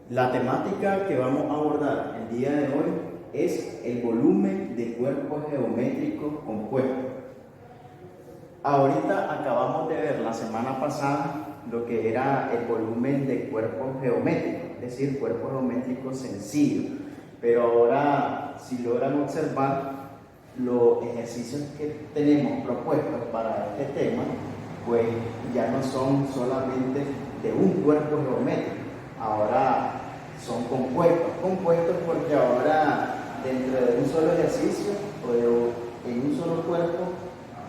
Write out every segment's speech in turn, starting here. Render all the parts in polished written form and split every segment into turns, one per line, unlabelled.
La temática que vamos a abordar el día de hoy es el volumen de cuerpos geométricos compuestos. Ahorita acabamos de ver la semana pasada lo que era el volumen de cuerpos geométricos, es decir, cuerpos geométricos sencillos. Pero ahora, si logran observar los ejercicios que tenemos propuestos para este tema, pues ya no son solamente de un cuerpo geométrico, ahora son compuestos porque ahora dentro de un solo ejercicio o en un solo cuerpo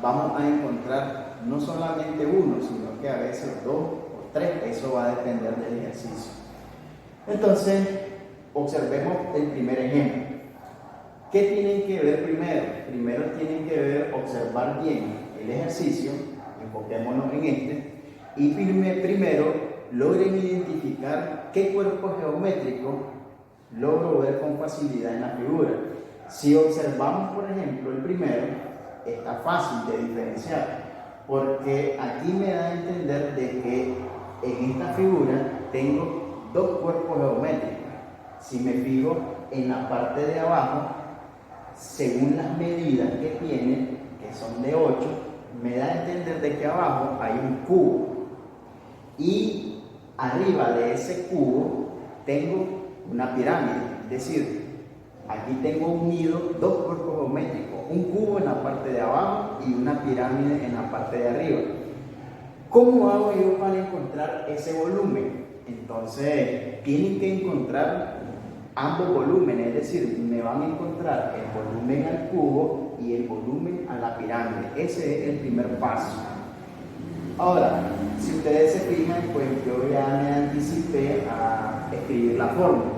vamos a encontrar no solamente uno, sino que a veces dos o tres, eso va a depender del ejercicio. Entonces, observemos el primer ejemplo. ¿Qué tienen que ver primero? Primero tienen que ver, observar bien el ejercicio, enfoquémonos en este, y primero logren identificar qué cuerpo geométrico logro ver con facilidad en la figura. Si observamos, por ejemplo, el primero, está fácil de diferenciar, porque aquí me da a entender de que en esta figura tengo dos cuerpos geométricos. Si me fijo en la parte de abajo, según las medidas que tiene, que son de 8, me da a entender de que abajo hay un cubo. Y arriba de ese cubo tengo una pirámide, es decir, aquí tengo unido dos cuerpos geométricos, un cubo en la parte de abajo y una pirámide en la parte de arriba. ¿Cómo hago yo para encontrar ese volumen? Entonces, tienen que encontrar ambos volúmenes, es decir, me van a encontrar el volumen al cubo y el volumen a la pirámide. Ese es el primer paso. Ahora, si ustedes se fijan, pues yo ya me anticipé a escribir la fórmula.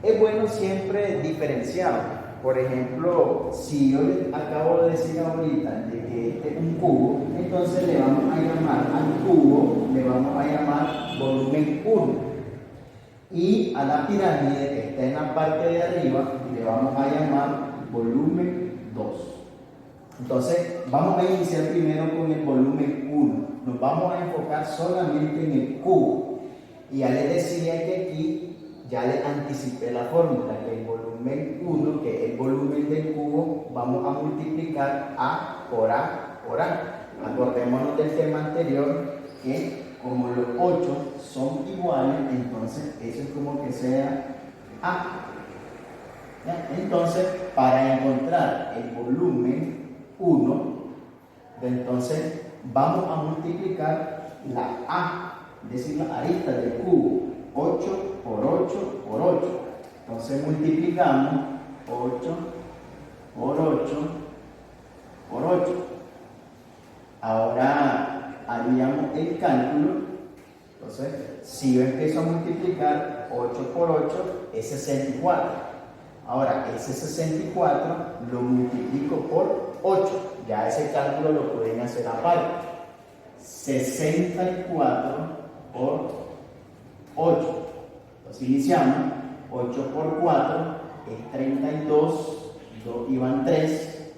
Es bueno siempre diferenciar. Por ejemplo, si yo les acabo de decir ahorita de que este es un cubo, entonces le vamos a llamar al cubo, le vamos a llamar volumen 1. Y a la pirámide que está en la parte de arriba, le vamos a llamar volumen 2. Entonces, vamos a iniciar primero con el volumen 1. Nos vamos a enfocar solamente en el cubo. Y ya les decía que aquí ya les anticipé la fórmula, que el volumen 1, que es el volumen del cubo, vamos a multiplicar A por A por A. Acordémonos del tema anterior, que como los 8 son iguales, entonces eso es como que sea A. ¿Ya? Entonces, para encontrar el volumen 1, entonces vamos a multiplicar la A, es decir, la arista del cubo, 8 por 8 por 8. Entonces multiplicamos 8 por 8 por 8. Ahora haríamos el cálculo. Entonces, si yo empiezo a multiplicar 8 por 8 es 64. Ahora, ese 64 lo multiplico por 8. Ya ese cálculo lo pueden hacer aparte. 64 por 8. Entonces iniciamos. 8 por 4 es 32. 2 iban 3.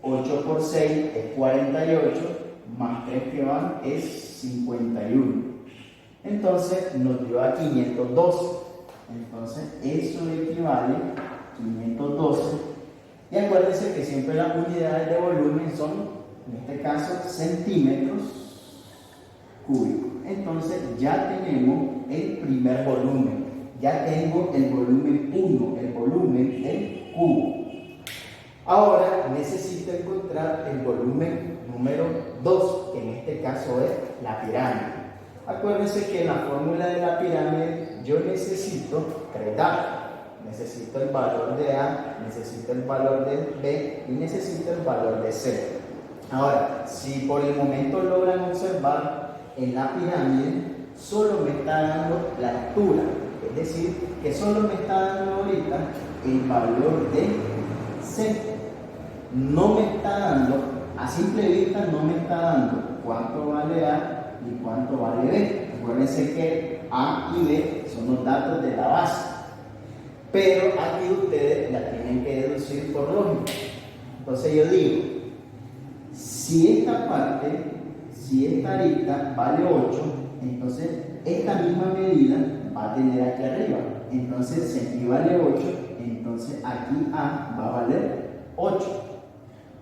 8 por 6 es 48. Más 3 que van es 51. Entonces nos dio a 512. Entonces eso equivale a 512. Y acuérdense que siempre las unidades de volumen son, en este caso, centímetros cúbicos. Entonces ya tenemos el primer volumen. Ya tengo el volumen 1, el volumen del cubo. Ahora necesito encontrar el volumen número 2, que en este caso es la pirámide. Acuérdense que en la fórmula de la pirámide yo necesito tres datos. Necesito el valor de A, necesito el valor de B y necesito el valor de C. Ahora, si por el momento logran observar, en la pirámide solo me está dando la altura, es decir, que solo me está dando ahorita el valor de C. No me está dando, a simple vista no me está dando cuánto vale A y cuánto vale B. Acuérdense que A y B son los datos de la base. Pero aquí ustedes la tienen que deducir por lógica. Entonces yo digo, si esta parte, si esta arista vale 8, entonces esta misma medida va a tener aquí arriba. Entonces, si aquí vale 8, entonces aquí A va a valer 8.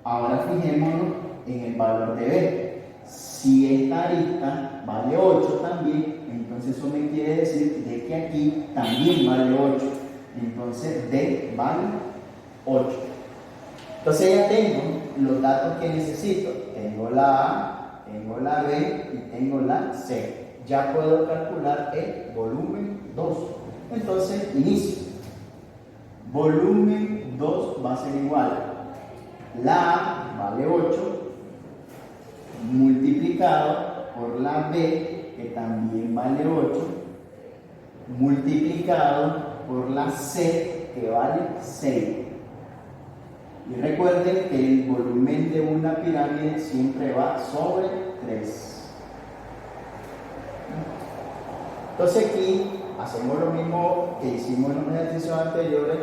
Ahora fijémonos en el valor de B. Si esta arista vale 8 también, entonces eso me quiere decir de que aquí también vale 8. Entonces D vale 8. Entonces ya tengo los datos que necesito. Tengo la A, tengo la B y tengo la C. Ya puedo calcular el volumen 2. Entonces inicio. Volumen 2 va a ser igual. La A vale 8 multiplicado por la B, que también vale 8, multiplicado por la C, que vale 6. Y recuerden que el volumen de una pirámide siempre va sobre 3. Entonces aquí hacemos lo mismo que hicimos en los ejercicios anteriores,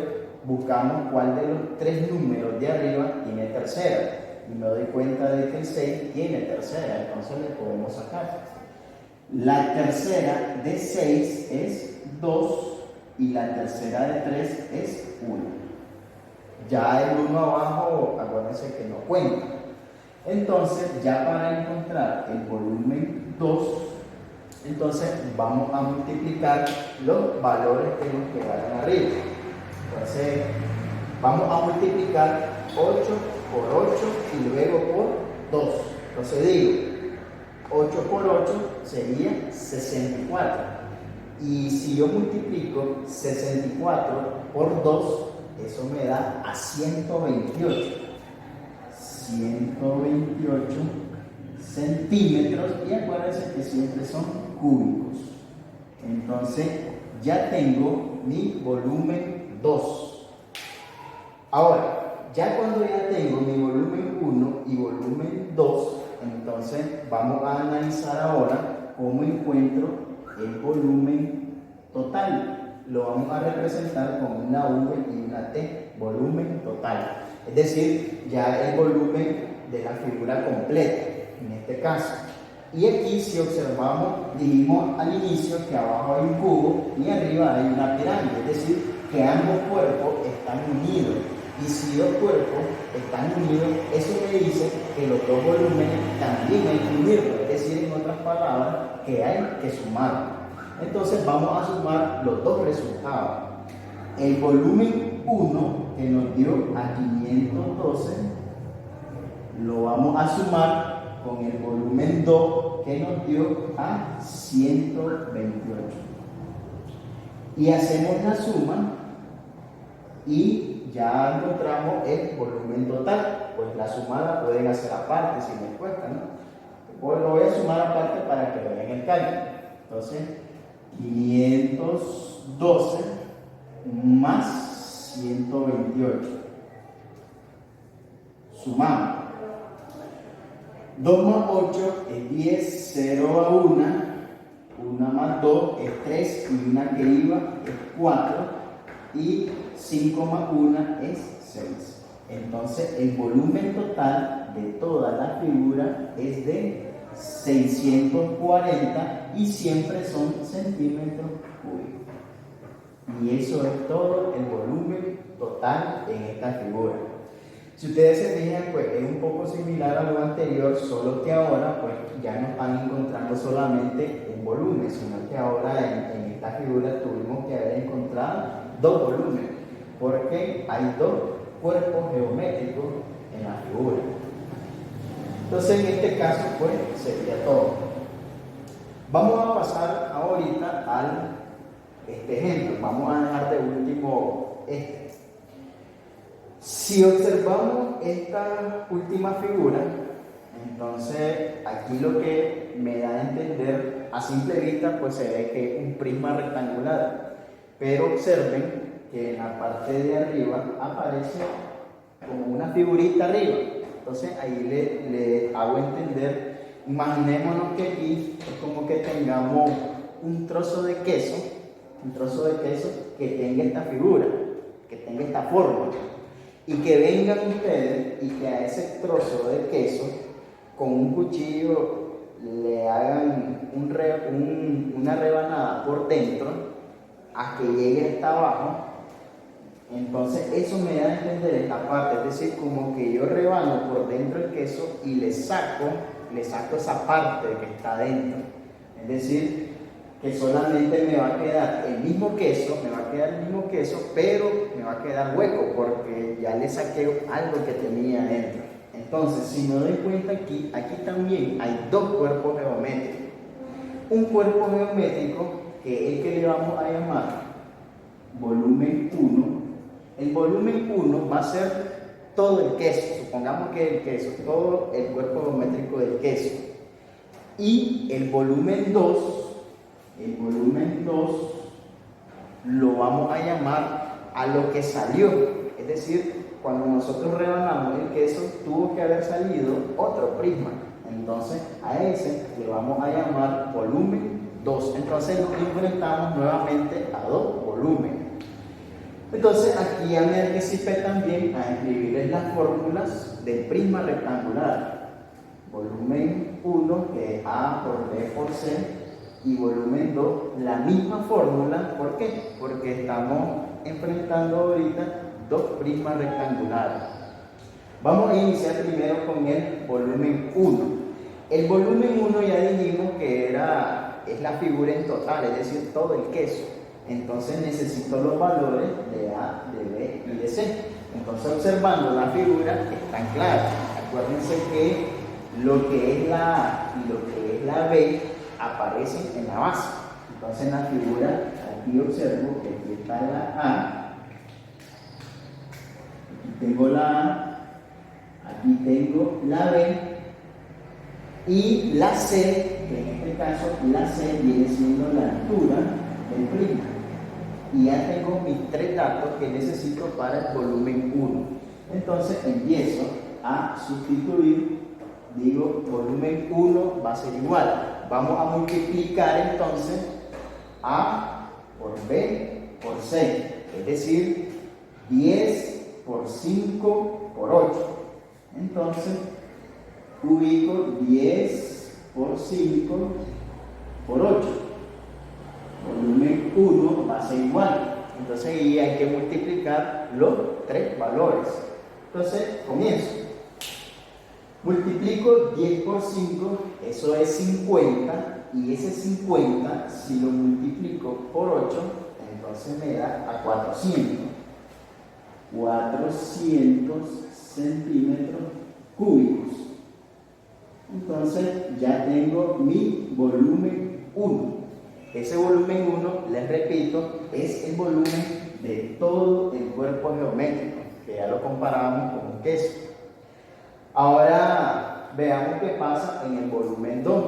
buscamos cuál de los 3 números de arriba tiene tercera. Y me doy cuenta de que el 6 tiene tercera, entonces le podemos sacar. La tercera de 6 es 2 y la tercera de 3 es 1. Ya el 1 abajo, acuérdense que no cuenta. Entonces, ya para encontrar el volumen 2, entonces vamos a multiplicar los valores que nos quedaron arriba. Entonces, vamos a multiplicar 8 por 8 y luego por 2. Entonces digo, 8 por 8 sería 64. Y si yo multiplico 64 por 2, eso me da a 128. 128 centímetros. Y acuérdense que siempre son cúbicos. Entonces ya tengo mi volumen 2. Ahora, ya cuando ya tengo mi volumen 1 y volumen 2, entonces vamos a analizar ahora cómo encuentro el volumen total. Lo vamos a representar con una V y una T, volumen total. Es decir, ya el volumen de la figura completa, en este caso. Y aquí, si observamos, dijimos al inicio que abajo hay un cubo y arriba hay una pirámide. Es decir, que ambos cuerpos están unidos. Y si dos cuerpos están unidos, eso me dice que los dos volúmenes también hay que unirlos. Es decir, en otras palabras, que hay que sumar. Entonces vamos a sumar los dos resultados. El volumen 1 que nos dio a 512 lo vamos a sumar con el volumen 2 que nos dio a 128. Y hacemos la suma y ya encontramos el volumen total. Pues la sumada pueden hacer aparte si les cuesta, ¿no? Pues lo voy a sumar aparte para que vean el cálculo. Entonces, 512 más 128. Sumamos. 2 más 8 es 10, 0 a 1, 1 más 2 es 3 y una que iba es 4 y 5 más 1 es 6. Entonces el volumen total de toda la figura es de 640 y siempre son centímetros cúbicos. Y eso es todo el volumen total en esta figura. Si ustedes se fijan, pues es un poco similar a lo anterior, solo que ahora pues ya no están encontrando solamente un volumen, sino que ahora en esta figura tuvimos que haber encontrado dos volúmenes, porque hay dos cuerpos geométricos en la figura. Entonces en este caso pues sería todo. Vamos a pasar ahorita al ejemplo. Vamos a dejar de último este. Si observamos esta última figura, entonces aquí lo que me da a entender a simple vista pues se ve que es un prisma rectangular, pero observen que en la parte de arriba aparece como una figurita arriba. Entonces ahí le hago entender, imaginémonos que aquí es como que tengamos un trozo de queso que tenga esta figura, que tenga esta forma. Y que vengan ustedes y que a ese trozo de queso con un cuchillo le hagan una rebanada por dentro a que llegue hasta abajo. Entonces eso me da a entender esta parte, es decir, como que yo rebano por dentro el queso y le saco esa parte que está dentro. Es decir, que solamente me va a quedar el mismo queso, pero me va a quedar hueco porque ya le saqué algo que tenía dentro. Entonces, si me doy cuenta aquí también hay dos cuerpos geométricos. Un cuerpo geométrico que es el que le vamos a llamar volumen 1. El volumen 1 va a ser todo el queso, supongamos que el queso, todo el cuerpo geométrico del queso. Y el volumen 2 lo vamos a llamar a lo que salió. Es decir, cuando nosotros rebanamos el queso, tuvo que haber salido otro prisma. Entonces, a ese le vamos a llamar volumen 2. Entonces, nos enfrentamos nuevamente a dos volúmenes. Entonces, aquí ya me anticipé también a escribirles las fórmulas del prisma rectangular. Volumen 1, que es A por B por C, y volumen 2, la misma fórmula. ¿Por qué? Porque estamos enfrentando ahorita dos prismas rectangulares. Vamos a iniciar primero con el volumen 1. El volumen 1 ya dijimos que es la figura en total, es decir, todo el queso. Entonces necesito los valores de A, de B y de C. Entonces, observando la figura, están claras. Acuérdense que lo que es la A y lo que es la B aparecen en la base. Entonces, en la figura, aquí observo que aquí está la A, aquí tengo la A, aquí tengo la B y la C, que en este caso la C viene siendo la altura del prisma. Y ya tengo mis tres datos que necesito para el volumen 1. Entonces empiezo a sustituir, digo volumen 1 va a ser igual. Vamos a multiplicar entonces A por B por C, es decir, 10 por 5 por 8. Entonces ubico 10 por 5 por 8. Volumen 1 va a ser igual. Entonces ahí hay que multiplicar los tres valores. Entonces comienzo. Multiplico 10 por 5, eso es 50. Y ese 50, si lo multiplico por 8, entonces me da a 400. 400 centímetros cúbicos. Entonces ya tengo mi volumen 1. Ese volumen 1, les repito, es el volumen de todo el cuerpo geométrico, que ya lo comparábamos con un queso. Ahora veamos qué pasa en el volumen 2.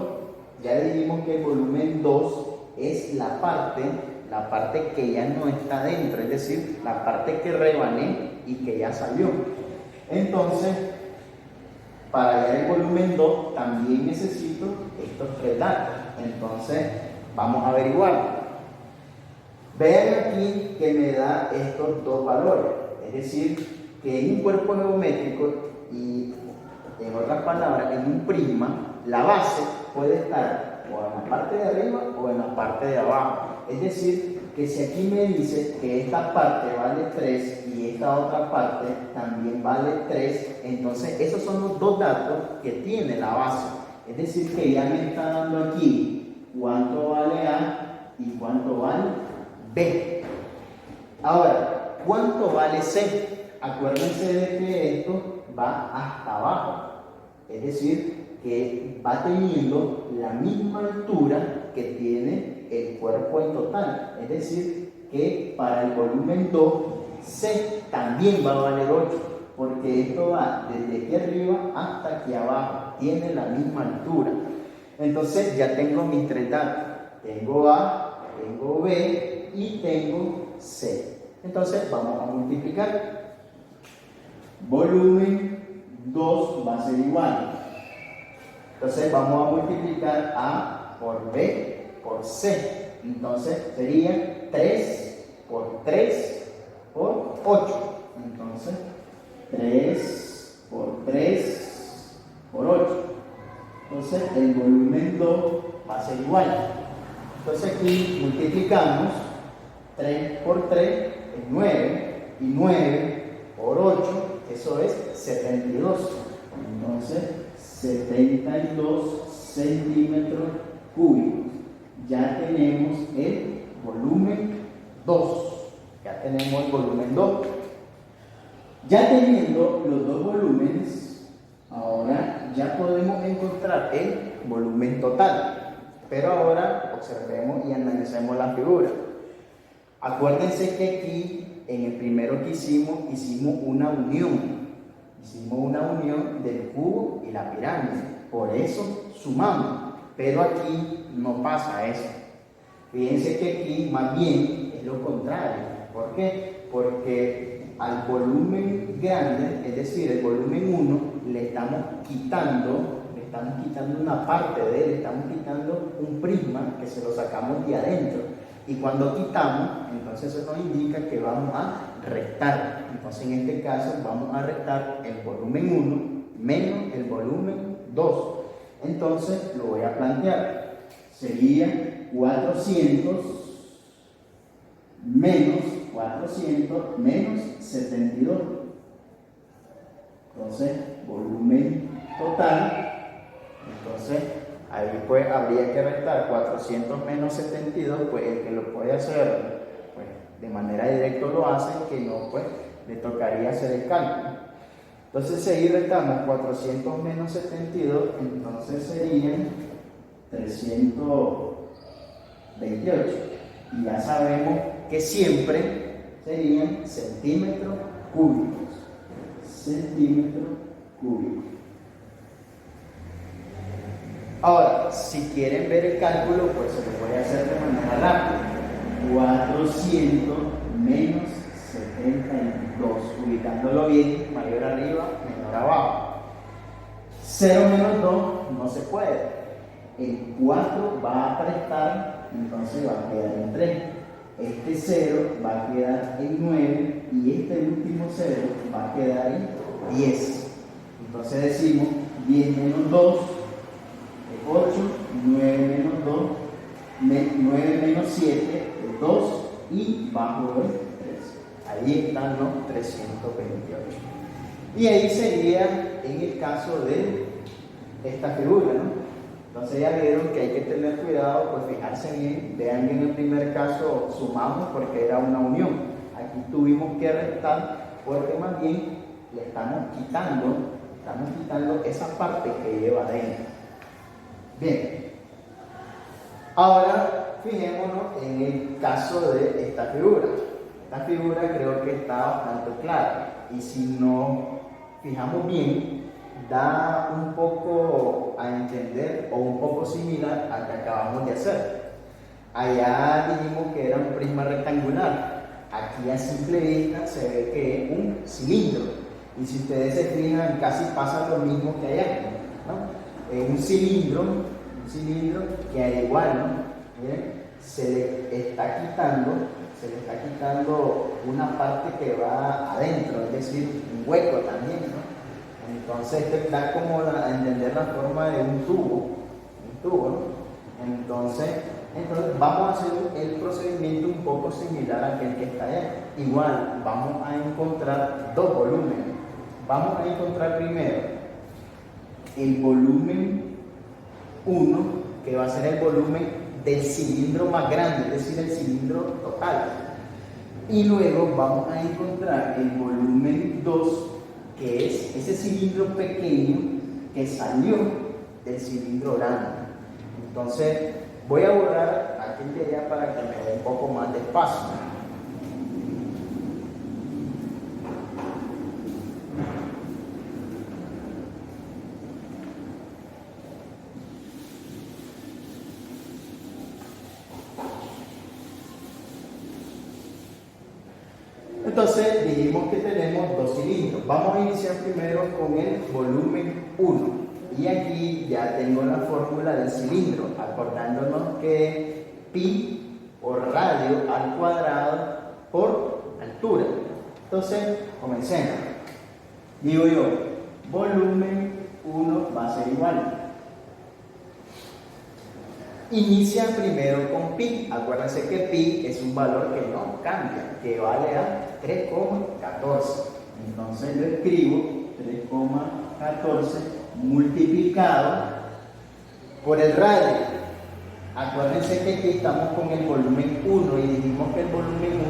Ya dijimos que el volumen 2 es la parte que ya no está dentro, es decir, la parte que rebané y que ya salió. Entonces, para hallar el volumen 2 también necesito estos tres datos. Entonces, vamos a averiguar. Vean aquí que me da estos dos valores. Es decir, que en un cuerpo geométrico y en otras palabras, en un prisma, la base puede estar o en la parte de arriba o en la parte de abajo. Es decir, que si aquí me dice que esta parte vale 3 y esta otra parte también vale 3, entonces esos son los dos datos que tiene la base. Es decir, que ya me está dando aquí cuánto vale A y cuánto vale B. Ahora, ¿cuánto vale C? Acuérdense de que esto va hasta abajo. Es decir, que va teniendo la misma altura que tiene el cuerpo en total. Es decir, que para el volumen 2, C también va a valer 8, porque esto va desde aquí arriba hasta aquí abajo. Tiene la misma altura. Entonces ya tengo mis tres datos. Tengo A, tengo B y tengo C. Entonces vamos a multiplicar. Volumen 2 va a ser igual. Entonces vamos a multiplicar A por B por C. Entonces sería 3 por 3 por 8. Entonces 3 por 3 por 8. Entonces el volumen 2 va a ser igual. Entonces aquí multiplicamos 3 por 3 es 9 y 9 por 8, eso es 72. Entonces 72 centímetros cúbicos. Ya tenemos el volumen 2. Ya tenemos el volumen 2. Ya teniendo los dos volúmenes, ahora ya podemos encontrar el volumen total. Pero ahora observemos y analicemos la figura. Acuérdense que aquí, en el primero que hicimos una unión. Hicimos una unión del cubo y la pirámide. Por eso sumamos. Pero aquí no pasa eso. Fíjense que aquí más bien es lo contrario. ¿Por qué? Porque al volumen grande, es decir, el volumen 1, le estamos quitando una parte de él, le estamos quitando un prisma que se lo sacamos de adentro. Y cuando quitamos, entonces eso nos indica que vamos a restar. Entonces en este caso vamos a restar el volumen 1 menos el volumen 2. Entonces lo voy a plantear. Sería 400 menos 400 menos 72. Entonces, volumen total. Entonces, ahí pues habría que restar 400 menos 72, pues el que lo puede hacer pues, de manera directa lo hace, que no, pues le tocaría hacer el cálculo. Entonces, si ahí restamos 400 menos 72, entonces serían 328. Y ya sabemos que siempre serían centímetros cúbicos. Centímetros cúbicos. Ahora, si quieren ver el cálculo, pues se lo voy a hacer de manera rápida. 400 menos 72, ubicándolo bien, mayor arriba, menor abajo. 0 menos 2 no se puede. El 4 va a prestar, entonces va a quedar en 3. Este 0 va a quedar en 9 y este último 0 va a quedar en 10. Entonces decimos 10 menos 2 es 8, 9 menos 2, 9 menos 7 es 2 y bajo es 3. Ahí están los 328. Y ahí sería en el caso de esta figura, ¿no? Entonces ya vieron que hay que tener cuidado, pues fijarse bien. Vean que en el primer caso sumamos porque era una unión. Aquí tuvimos que restar porque más bien le estamos quitando esa parte que lleva adentro. Bien. Ahora fijémonos en el caso de esta figura. Esta figura creo que está bastante clara. Y si nos fijamos bien, da un poco a entender o un poco similar al que acabamos de hacer. Allá dijimos que era un prisma rectangular. Aquí a simple vista se ve que es un cilindro. Y si ustedes se fijan, casi pasa lo mismo que allá, ¿no? Es un cilindro que al igual, ¿no? Miren, se le está quitando una parte que va adentro, es decir, un hueco también, ¿no? Entonces esto da como a entender la forma de un tubo, ¿no? Entonces vamos a hacer el procedimiento un poco similar a aquel que está allá. Igual vamos a encontrar dos volúmenes. Vamos a encontrar primero el volumen 1, que va a ser el volumen del cilindro más grande, es decir, el cilindro total. Y luego vamos a encontrar el volumen 2, que es ese cilindro pequeño que salió del cilindro grande. Entonces voy a borrar aquel de allá para que me dé un poco más de espacio. Entonces dijimos que tenemos dos cilindros. Vamos a iniciar primero con el volumen 1. Y aquí ya tengo la fórmula del cilindro, acordándonos que pi por radio al cuadrado por altura. Entonces, comencemos. Digo yo, volumen 1 va a ser igual. Inicia primero con pi. Acuérdense que pi es un valor que no cambia, que vale a 3,14. Entonces yo escribo 3,14 multiplicado por el radio. Acuérdense que aquí estamos con el volumen 1 y dijimos que el volumen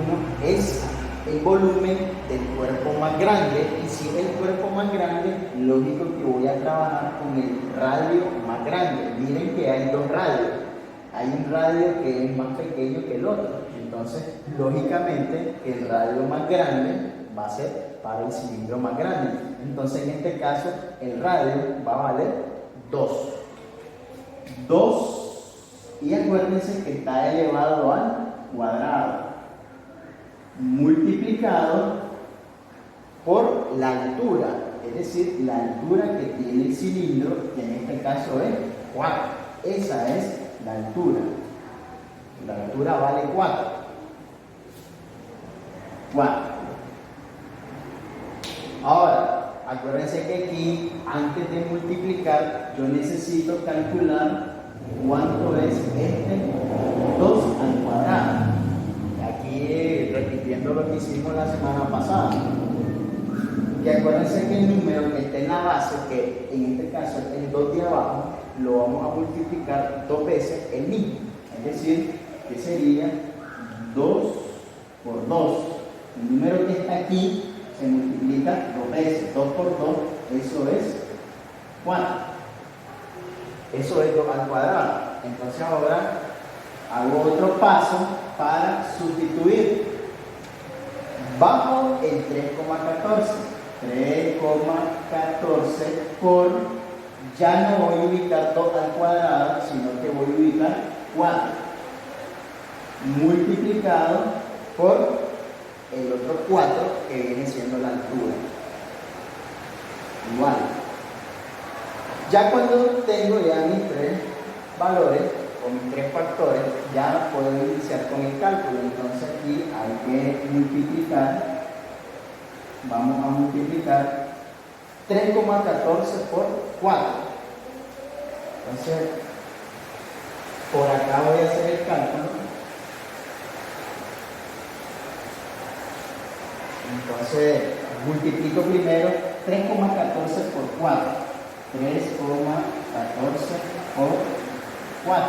1 es el volumen del cuerpo más grande, y si es el cuerpo más grande, lógico que voy a trabajar con el radio más grande. Miren que hay dos radios. Hay un radio que es más pequeño que el otro, entonces lógicamente el radio más grande va a ser para el cilindro más grande. Entonces en este caso el radio va a valer 2. Y acuérdense que está elevado al cuadrado multiplicado por la altura, es decir, la altura que tiene el cilindro, que en este caso es 4. Esa es la altura. La altura vale 4. Ahora, acuérdense que aquí, antes de multiplicar, yo necesito calcular cuánto es 2 al cuadrado. Aquí, repitiendo lo que hicimos la semana pasada. Que acuérdense que el número que está en la base, que en este caso es el 2 de abajo, lo vamos a multiplicar 2 veces el mismo. Es decir, que sería 2 por 2. El número que está aquí se multiplica 2 veces. 2 por 2, eso es 4. Eso es 2 al cuadrado. Entonces ahora hago otro paso para sustituir. Bajo el 3,14. 3,14 por, ya no voy a ubicar 2 al cuadrado, sino que voy a ubicar 4. Multiplicado por el otro 4 que viene siendo la altura. Igual. Ya cuando tengo ya mis 3 valores o mis 3 factores, ya puedo iniciar con el cálculo. Entonces aquí hay que multiplicar. Vamos a multiplicar 3,14 por 4. Entonces, por acá voy a hacer el cálculo. Entonces, multiplico primero 3,14 por 4. 3,14 por 4.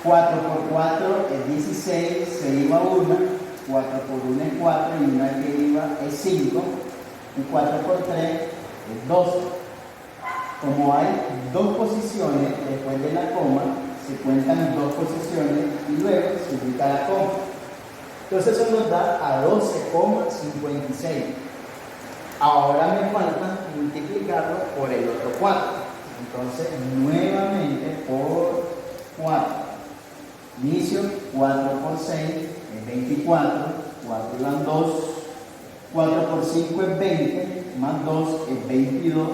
4 por 4 es 16, se iba 1. 4 por 1 es 4 y una que iba es 5. Y 4 por 3 es 12. Como hay 2 posiciones después de la coma, se cuentan 2 posiciones y luego se ubica la coma. Entonces eso nos da a 12,56. Ahora me falta multiplicarlo por el otro 4. Entonces nuevamente por 4. Inicio 4 por 6 es 24, 4 iban 2, 4 por 5 es 20, más 2 es 22,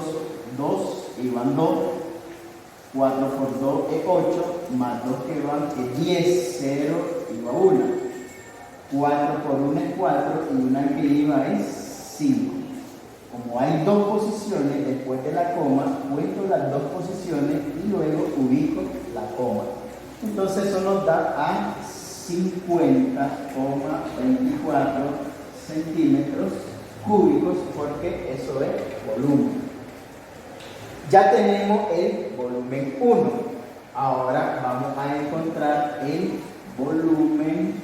2 iban 2, 4 por 2 es 8, más 2 que van es 10, 0 iba 1, 4 por 1 es 4 y una que iba es 5. Como hay 2 posiciones después de la coma, cuento las 2 posiciones y luego ubico la coma. Entonces eso nos da a 50,24 centímetros cúbicos, porque eso es volumen. Ya tenemos el volumen 1. Ahora vamos a encontrar el volumen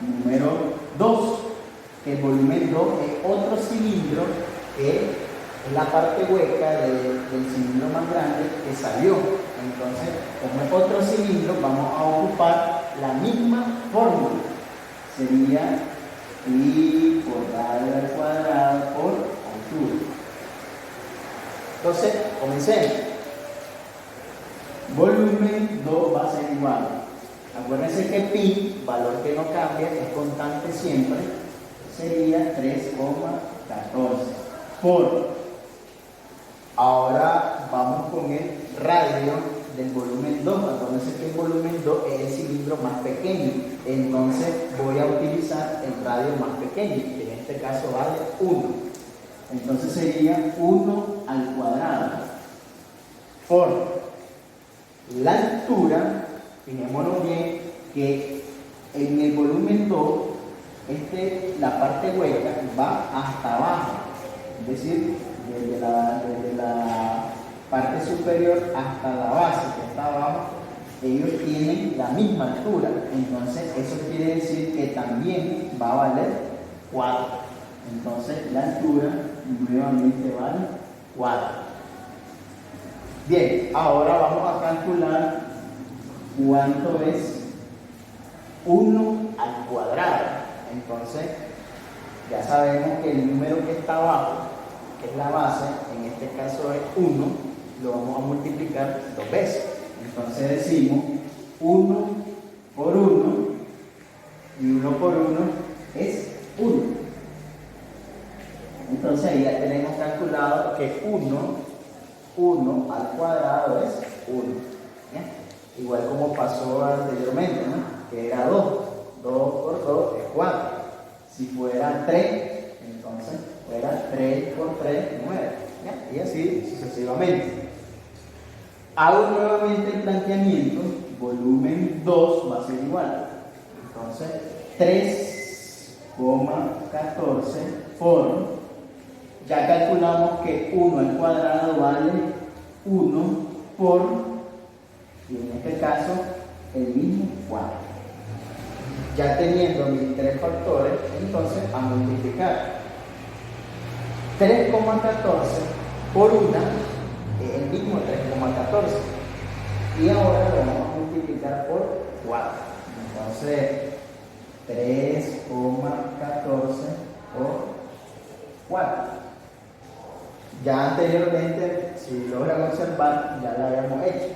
número 2. El volumen 2 es otro cilindro que es la parte hueca del cilindro más grande que salió. Entonces, como es otro cilindro, vamos a ocupar la misma fórmula. Sería pi por radio al cuadrado por altura. Entonces, comencemos. Volumen 2 va a ser igual. Acuérdense que pi, valor que no cambia, es constante siempre, sería 3,14 por. Ahora vamos con el radio del volumen 2. Acuérdense que el volumen 2 es el cilindro más pequeño. Entonces voy a utilizar el radio más pequeño, que en este caso vale 1. Entonces sería 1 al cuadrado por la altura, fijémonos bien que en el volumen 2, la parte hueca va hasta abajo, es decir, desde la parte superior hasta la base que está abajo, ellos tienen la misma altura. Entonces, eso quiere decir que también va a valer 4. Entonces, la altura nuevamente vale 4. Bien, ahora vamos a calcular cuánto es 1 al cuadrado. Entonces, ya sabemos que el número que está abajo, que es la base, en este caso es 1, lo vamos a multiplicar 2 veces. Entonces decimos 1 por 1, y 1 por 1 es 1. Entonces ahí ya tenemos calculado que 1 al cuadrado es 1. ¿Bien? Igual como pasó anteriormente, ¿no? Que era 2. 2 por 2 es 4. Si fuera 3, entonces fuera 3 por 3, 9. ¿Ya? Y así sucesivamente. Hago nuevamente el planteamiento, volumen 2 va a ser igual. Entonces, 3,14 por, ya calculamos que 1 al cuadrado vale 1 por, y en este caso, el mismo 4. Ya teniendo mis 3 factores, entonces a multiplicar. 3,14 por 1 es el mismo 3,14. Y ahora lo vamos a multiplicar por 4. Entonces, 3,14 por 4. Ya anteriormente, si logran observar, ya lo habíamos hecho.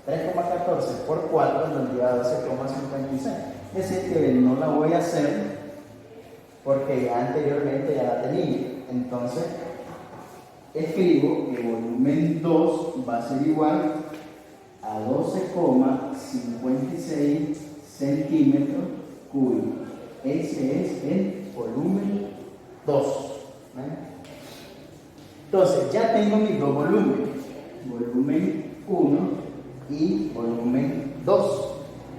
3,14 por 4 nos lleva a 12,56. Es decir, que no la voy a hacer porque ya anteriormente ya la tenía. Entonces, escribo que volumen 2 va a ser igual a 12,56 centímetros cúbicos. Ese es el volumen 2. Entonces, ya tengo mis dos volúmenes, volumen 1 y volumen 2.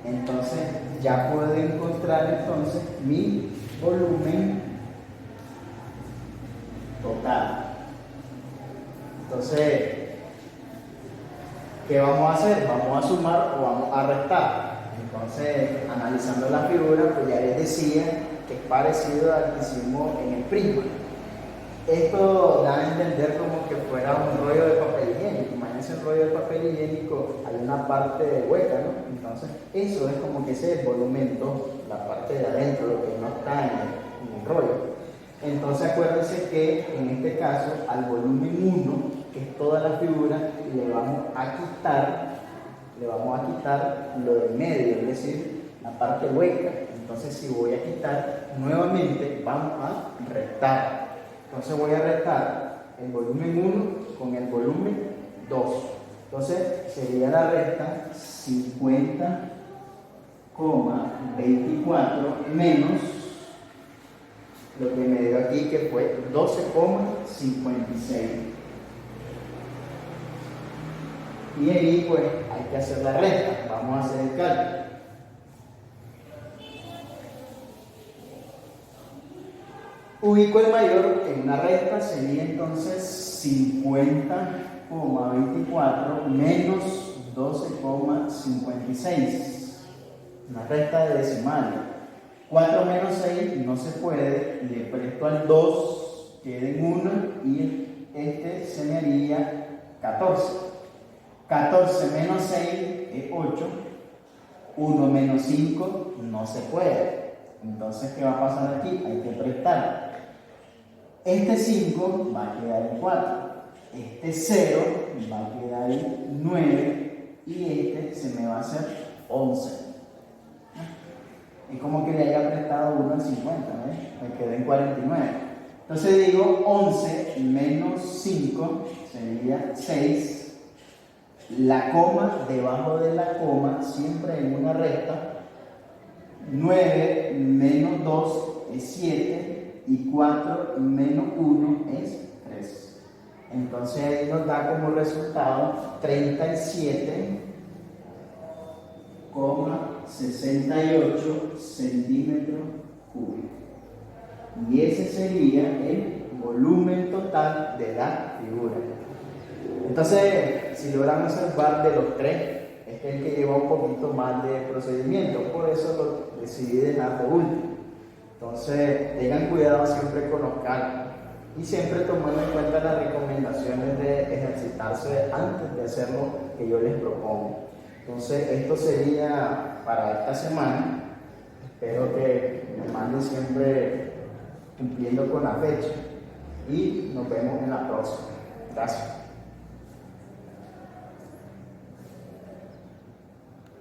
Entonces, ya puedo encontrar entonces mi volumen total. Entonces, ¿qué vamos a hacer? ¿Vamos a sumar o vamos a restar? Entonces, analizando la figura, pues ya les decía que es parecido al que hicimos en el prisma. Esto da a entender como que fuera un rollo de papel higiénico. Imagínense un rollo de papel higiénico, hay una parte hueca, ¿no? Entonces, eso es como que ese es el volumen 2, la parte de adentro, lo que no está en el rollo. Entonces, acuérdense que en este caso, al volumen 1, que es toda la figura, le vamos a quitar lo del medio, es decir, la parte hueca. Entonces, si voy a quitar nuevamente, vamos a restar. Entonces voy a restar el volumen 1 con el volumen 2. Entonces sería la resta 50,24 menos lo que me dio aquí, que fue 12,56. Y ahí pues hay que hacer la resta. Vamos a hacer el cálculo. Ubico el mayor en una resta, sería entonces 50,24 menos 12,56. Una resta de decimales. 4 menos 6 no se puede, le presto al 2, queda en 1 y este se me haría 14. 14 menos 6 es 8. 1 menos 5 no se puede. Entonces, ¿qué va a pasar aquí? Hay que prestar. Este 5 va a quedar en 4. Este 0 va a quedar en 9. Y este se me va a hacer 11. Es como que le haya prestado 1 al 50, ¿ves? Me quedé en 49. Entonces digo 11 menos 5 sería 6. La coma, debajo de la coma, siempre en una recta. 9 menos 2 es 7. Y 4 menos 1 es 3. Entonces ahí nos da como resultado 37 68 centímetros cúbicos. Y ese sería el volumen total de la figura. Entonces, si logran observar de los tres, es el que lleva un poquito más de procedimiento, por eso lo decidí dejar de último. Entonces, tengan cuidado siempre con los cálculos y siempre tomando en cuenta las recomendaciones de ejercitarse antes de hacer lo que yo les propongo. Entonces, esto sería para esta semana. Espero que me manden siempre cumpliendo con la fecha y nos vemos en la próxima. Gracias.